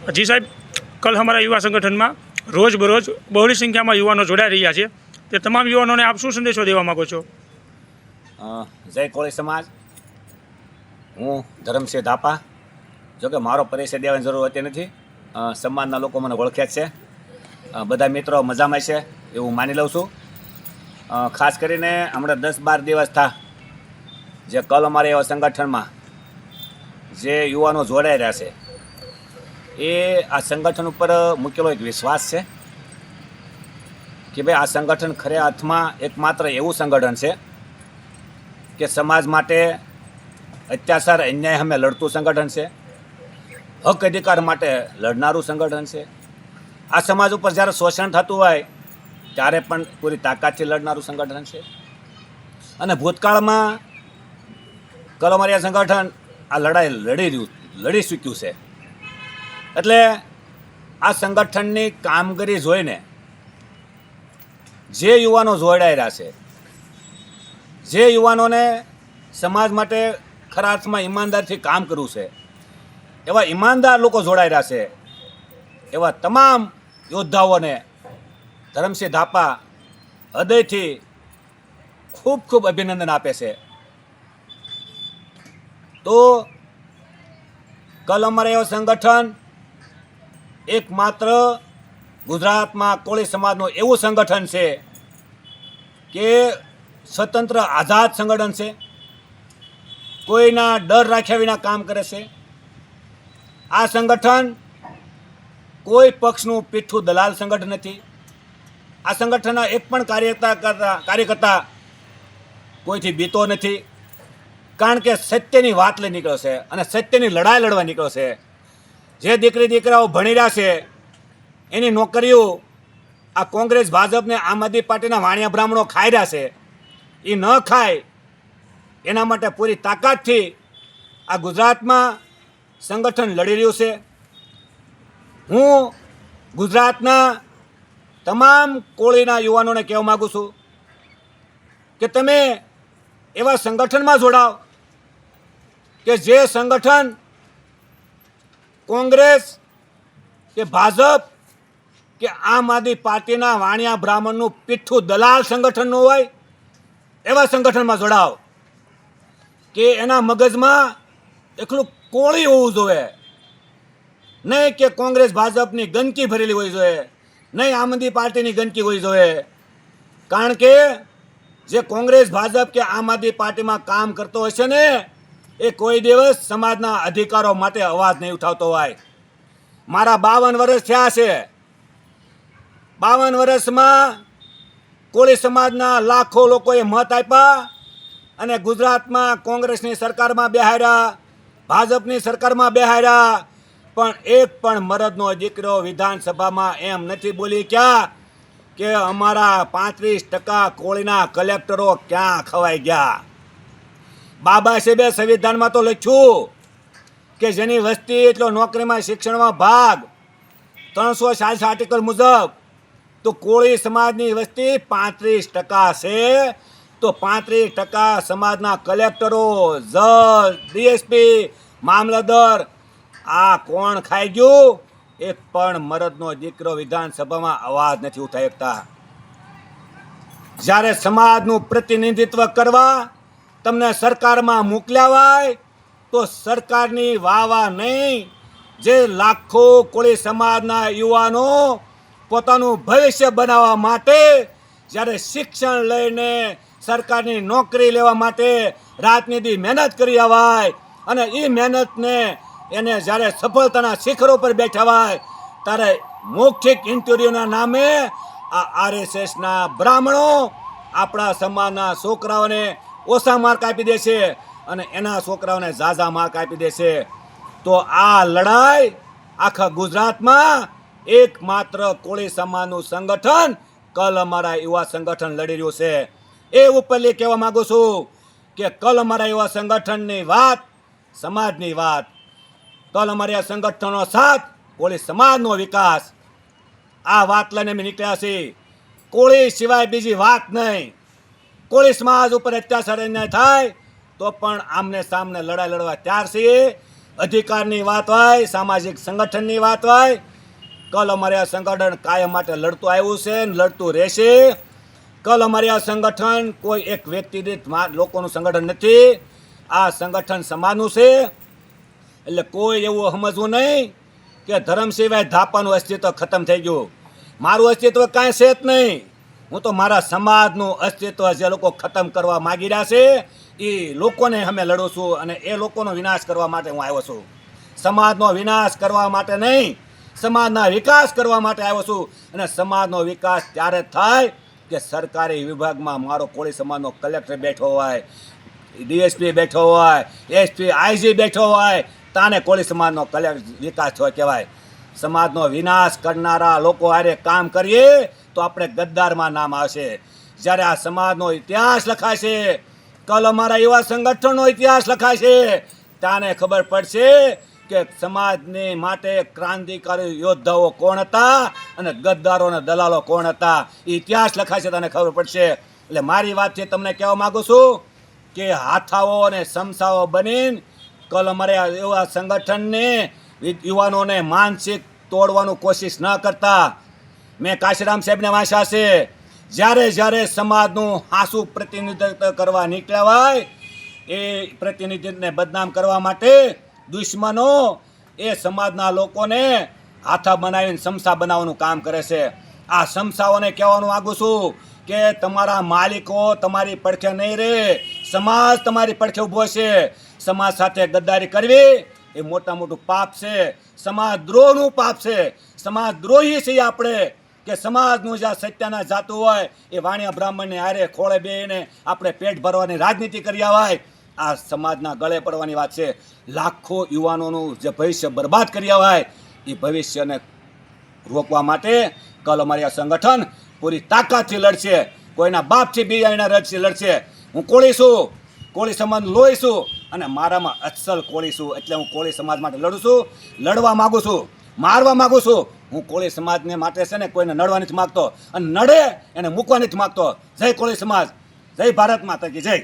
जी साहब, कल हमारा युवा संगठन में रोज बरोज बहुली संख्या में युवाओं जोड़ाई रहा है। ते तमाम युवाओं ने आप शू संदेशो देवा मांगो छो? जय कोળી समाज। હું ધરમસિંહ ધાપા। જોકે મારો પરિચય દેવાની જરૂર હોતી નથી। સમાજના લોકો મને ઓળખ્યા જ છે। બધા મિત્રો મજામાં છે એવું માની લઉં છું। ખાસ કરીને હમણાં 10-12 દિવસ થા જે કલ અમારે એવા સંગઠનમાં જે યુવાનો જોડાઈ રહ્યા છે એ આ સંગઠન ઉપર મૂકેલો એક વિશ્વાસ છે કે ભાઈ આ સંગઠન ખરે અર્થમાં એકમાત્ર એવું સંગઠન છે કે સમાજ માટે અત્યાચાર અન્યાય સામે લડતું સંગઠન છે, હક અધિકાર માટે લડનારું સંગઠન છે। આ સમાજ ઉપર જ્યારે શોષણ થતું હોય ત્યારે પણ પૂરી તાકાતથી લડનારું સંગઠન છે। અને ભૂતકાળમાં કલમરિયા સંગઠન આ લડાઈ લડી ચૂક્યું છે। એટલે આ સંગઠનની કામગીરી જોઈને જે યુવાનો જોડાઈ રહ્યા છે, જે યુવાનોને સમાજ માટે ખરા અર્થમાં ઈમાનદારથી કામ કરવું છે, એવા ઈમાનદાર લોકો જોડાઈ રહ્યા છે। એવા તમામ યોદ્ધાઓને ધરમસિંહ ધાપા હૃદયથી ખૂબ ખૂબ અભિનંદન આપે છે। તો કલ અમારે એવું સંગઠન એકમાત્ર ગુજરાતમાં કોળી સમાજનું એવું સંગઠન છે કે સ્વતંત્ર આઝાદ સંગઠન છે, કોઈના ડર રાખ્યા વિના કામ કરે છે। આ સંગઠન કોઈ પક્ષનું પીઠું દલાલ સંગઠન નથી। આ સંગઠનના એક પણ કાર્યકર્તા કોઈથી બીતો નથી, કારણ કે સત્યની વાત લઈ નીકળ્યો છે અને સત્યની લડાઈ લડવા નીકળ્યો છે। જે દીકરાઓ ભણી રહ્યા છે એની નોકરીઓ આ કોંગ્રેસ, ભાજપને, આમ આદમી પાર્ટીના વાણિયા બ્રાહ્મણો ખાઈ રહ્યા છે। એ ન ખાય એના માટે પૂરી તાકાતથી આ ગુજરાતમાં સંગઠન લડી રહ્યું છે। હું ગુજરાતના તમામ કોળીના યુવાનોને કહેવા માગું છું કે તમે એવા સંગઠનમાં જોડાઓ કે જે સંગઠન કોંગ્રેસ કે ભાજપ કે આમ આદમી પાર્ટીના વાણિયા બ્રાહ્મણનું પીઠું દલાલ સંગઠન ન હોય એવા સંગઠનમાં જોડાઓ કે એના મગજમાં એકલું કોળી હોવું જોઈએ, નહીં કે કોંગ્રેસ ભાજપની ગંદકી ભરેલી હોવી જોઈએ, નહીં આમ આદમી પાર્ટીની ગંદકી હોવી જોઈએ। કારણ કે જે કોંગ્રેસ, ભાજપ કે આમ આદમી પાર્ટીમાં કામ કરતો હોય છે ને એ કોઈ દિવસ સમાજના અધિકારો માટે અવાજ નહીં ઉઠાવતો હોય। મારા 52 વર્ષ થયા છે। 52 વર્ષમાં કોળી સમાજના લાખો લોકોએ મત આપ્યા અને ગુજરાતમાં કોંગ્રેસની સરકારમાં બેહાર્યા, ભાજપની સરકારમાં બેહાર્યા, પણ એક પણ મરદનો દીકરો વિધાનસભામાં એમ નથી બોલી ક્યાં કે અમારા 35% કોળીના કલેક્ટરો ક્યાં ખવાઈ ગયા। બાબા સાહેબે સંવિધાનમાં તો લખ્યું કે જેની વસ્તી એટલો નોકરીમાં, શિક્ષણમાં ભાગ 346 આર્ટિકલ મુજબ તો કોળી સમાજની વસ્તી 35% છે, તો 35% સમાજના કલેક્ટરો, જજ, ડીએસપી, મામલતદાર આ કોણ ખાઈ ગયું? એક પણ મરદનો દીકરો વિધાનસભામાં અવાજ નથી ઉઠાવી શકતા। જ્યારે સમાજનું પ્રતિનિધિત્વ કરવા તમને સરકારમાં મોકલ્યા હોય તો સરકારની વાવા નહીં, જે લાખો કોળી સમાજના યુવાનો પોતાનું ભવિષ્ય બનાવવા માટે જ્યારે શિક્ષણ લઈને સરકારની નોકરી લેવા માટે રાતની મહેનત કરી હોય અને એ મહેનતને એને જ્યારે સફળતાના શિખરો પર બેઠા હોય ત્યારે મૌખિક ઇન્ટરવ્યુના નામે આ આરએસએસના બ્રાહ્મણો આપણા સમાજના છોકરાઓને ઓછા માર્ક આપી દે છે અને એના છોકરાઓને ઝાઝા માર્ક આપી દે છે। તો આ લડાઈ આખા ગુજરાતમાં એકમાત્ર કોળી સમાજનું સંગઠન કલ અમારા યુવા સંગઠન લડી રહ્યું છે। એ ઉપરથી કહેવા માગું છું કે કલ અમારા યુવા સંગઠનની વાત સમાજની વાત, કલ અમારા સંગઠનનો સાથ કોળી સમાજનો વિકાસ, આ વાત લઈને અમે નીકળ્યા છીએ। કોળી સિવાય બીજી વાત નહીં। કોળી સમાજ ઉપર અત્યાચાર અન્યાય થાય તો પણ આમને સામને લડાઈ લડવા તૈયાર છીએ। અધિકારની વાત હોય, સામાજિક સંગઠનની વાત હોય, કલ અમારે આ સંગઠન કાયમ માટે લડતું આવ્યું છે ને લડતું રહેશે. કલ અમારે આ સંગઠન કોઈ એક વ્યક્તિ દીઠ લોકોનું સંગઠન નથી, આ સંગઠન સમાજનું છે. એટલે કોઈ એવું સમજવું નહીં કે ધર્મ સિવાય ધાપાનું અસ્તિત્વ ખતમ થઈ ગયું. મારું અસ્તિત્વ કાંઈ છે જ નહીં. હું તો મારા સમાજનું અસ્તિત્વ જે લોકો ખતમ કરવા માગી રહ્યા છે એ લોકોને અમે લડું છું અને એ લોકોનો વિનાશ કરવા માટે હું આવ્યો છું. સમાજનો વિનાશ કરવા માટે નહીં, સમાજના વિકાસ કરવા માટે આવ્યો છું. અને સમાજનો વિકાસ ત્યારે થાય કે સરકારી વિભાગમાં મારો કોળી સમાજનો કલેક્ટર બેઠો હોય, ડીએસપી બેઠો હોય, એસપી આઈજી બેઠો હોય, તાને કોળી સમાજનો વિકાસ હોય કહેવાય. સમાજનો વિનાશ કરનારા લોકો હારે કામ કરીએ તો આપણે ગદ્દારમાં નામ આવશે. જ્યારે આ સમાજનો ઇતિહાસ લખાશે, કલ અમારા એવા સંગઠનનો ઇતિહાસ લખાશે, તાને ખબર પડશે કે સમાજની માટે ક્રાંતિકારી યોદ્ધાઓ કોણ હતા અને ગદ્દારો અને દલાલો કોણ હતા. ઇતિહાસ લખાશે તને ખબર પડશે. એટલે મારી વાતથી તમને કહેવા માગું છું કે હાથાઓ અને સમસાઓ બનીને કલ અમારે એવા સંગઠનને યુવાનોને માનસિક તોડવાનું કોશિશ ન કરતા. મેં કાશીરામ સાહેબને વાંચ્યા છે, જ્યારે જ્યારે સમાજનું હાસું પ્રતિનિધિત્વ કરવા નીકળ્યા હોય એ પ્રતિનિધિત્વને બદનામ કરવા માટે દુશ્મનો એ સમાજના લોકોને હાથા બનાવીને સમસા બનાવવાનું કામ કરે છે. આ સમસાઓને કહેવાનું માગું છું કે તમારા માલિકો તમારી પડખે નહીં રહે, સમાજ તમારી પડખે ઊભો છે. સમાજ સાથે ગદ્દારી કરવી એ મોટા મોટું પાપ છે, સમાજ દ્રોહનું પાપ છે. સમાજ દ્રોહી છીએ આપણે કે સમાજનું જ્યાં સત્યના જાતું હોય એ વાણિયા બ્રાહ્મણને હારે ખોળે બેહીને આપણે પેટ ભરવાની રાજનીતિ કર્યા હોય, આ સમાજના ગળે પડવાની વાત છે. લાખો યુવાનોનું જે ભવિષ્ય બરબાદ કર્યા હોય એ ભવિષ્યને રોકવા માટે કલ અમારી આ સંગઠન પૂરી તાકાતથી લડશે. કોઈના બાપથી બિયાના રજથી લડશે. હું કોળી છું, કોળી સમાજ લોહી છું અને મારામાં અસલ કોળી છું. એટલે હું કોળી સમાજ માટે લડું છું, લડવા માગું છું, મારવા માગું છું. હું કોળી સમાજને માટે છે ને કોઈને નડવા નથી માગતો અને નડે એને મૂકવા નથી માગતો. જય કોળી સમાજ, જય ભારત માતા કી જય.